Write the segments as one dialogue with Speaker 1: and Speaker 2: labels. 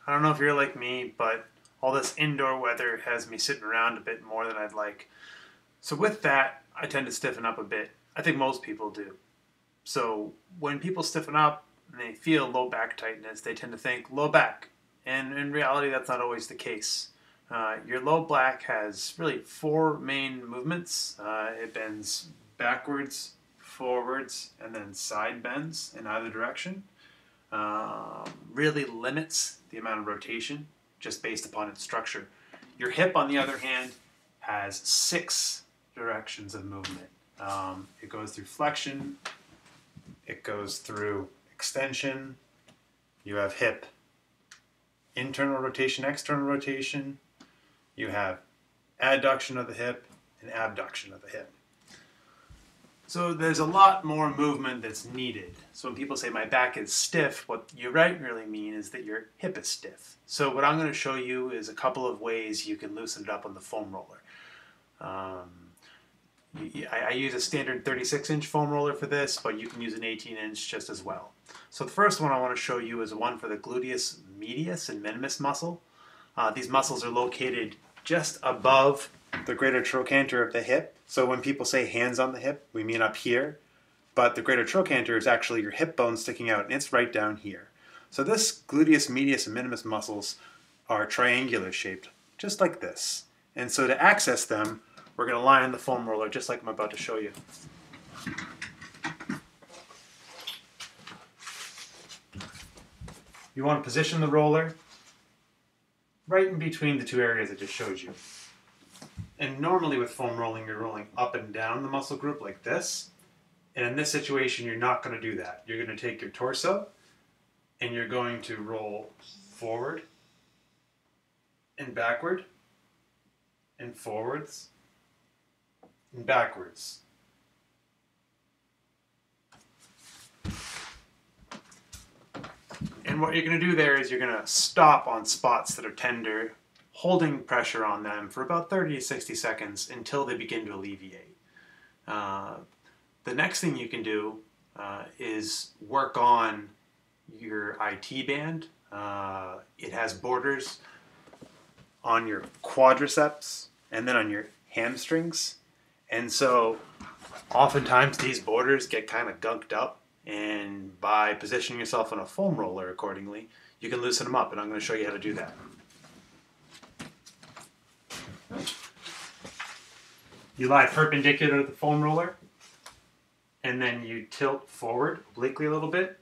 Speaker 1: I don't know if you're like me, but all this indoor weather has me sitting around a bit more than I'd like. So with that, I tend to stiffen up a bit. I think most people do. So when people stiffen up and they feel low back tightness, they tend to think low back. And in reality, that's not always the case. Your low back has really four main movements. It bends backwards, forwards, and then side bends in either direction. Really limits the amount of rotation just based upon its structure. Your hip, on the other hand, has six directions of movement. It goes through flexion, it goes through extension, you have hip internal rotation, external rotation, you have adduction of the hip and abduction of the hip. So there's a lot more movement that's needed. So when people say my back is stiff, what you really mean is that your hip is stiff. So what I'm going to show you is a couple of ways you can loosen it up on the foam roller. I use a standard 36-inch foam roller for this, but you can use an 18-inch just as well. So the first one I want to show you is one for the gluteus medius and minimus muscle. These muscles are located just above the greater trochanter of the hip. So when people say hands on the hip, we mean up here, but the greater trochanter is actually your hip bone sticking out, and it's right down here. So this gluteus medius and minimus muscles are triangular shaped, just like this. And so to access them, we're going to lie on the foam roller just like I'm about to show you. You want to position the roller right in between the two areas I just showed you. And normally with foam rolling, you're rolling up and down the muscle group like this. And in this situation, you're not going to do that. You're going to take your torso and you're going to roll forward and backward and forwards and backwards. And what you're going to do there is you're going to stop on spots that are tender, holding pressure on them for about 30 to 60 seconds until they begin to alleviate. The next thing you can do is work on your IT band. It has borders on your quadriceps and then on your hamstrings. And so oftentimes these borders get kind of gunked up, and by positioning yourself on a foam roller accordingly, you can loosen them up, and I'm going to show you how to do that. You lie perpendicular to the foam roller, and then you tilt forward obliquely a little bit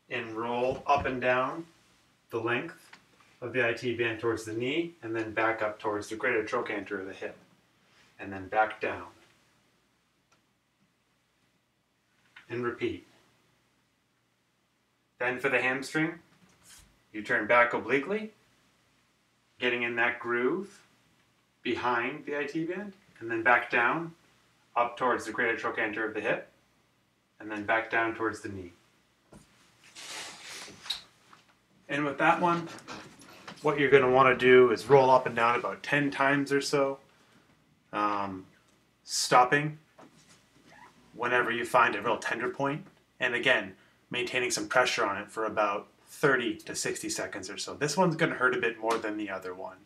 Speaker 1: and roll up and down the length of the IT band towards the knee, and then back up towards the greater trochanter of the hip, and then back down. And repeat. Then for the hamstring, you turn back obliquely, getting in that groove behind the IT band, and then back down, up towards the greater trochanter of the hip, and then back down towards the knee. And with that one, what you're going to want to do is roll up and down about 10 times or so, stopping whenever you find a real tender point, and again, maintaining some pressure on it for about 30 to 60 seconds or so. This one's going to hurt a bit more than the other one,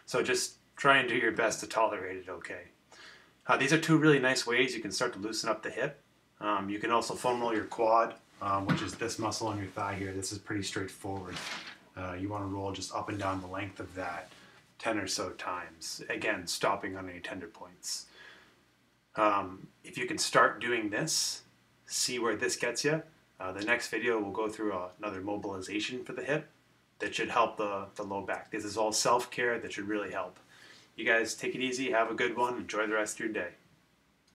Speaker 1: so just try and do your best to tolerate it okay. These are two really nice ways you can start to loosen up the hip. You can also foam roll your quad, which is this muscle on your thigh here. This is pretty straightforward. You want to roll just up and down the length of that 10 or so times. Again, stopping on any tender points. If you can start doing this, see where this gets you. The next video will go through another mobilization for the hip that should help the low back. This is all self-care that should really help. You guys take it easy, have a good one, enjoy the rest of your day.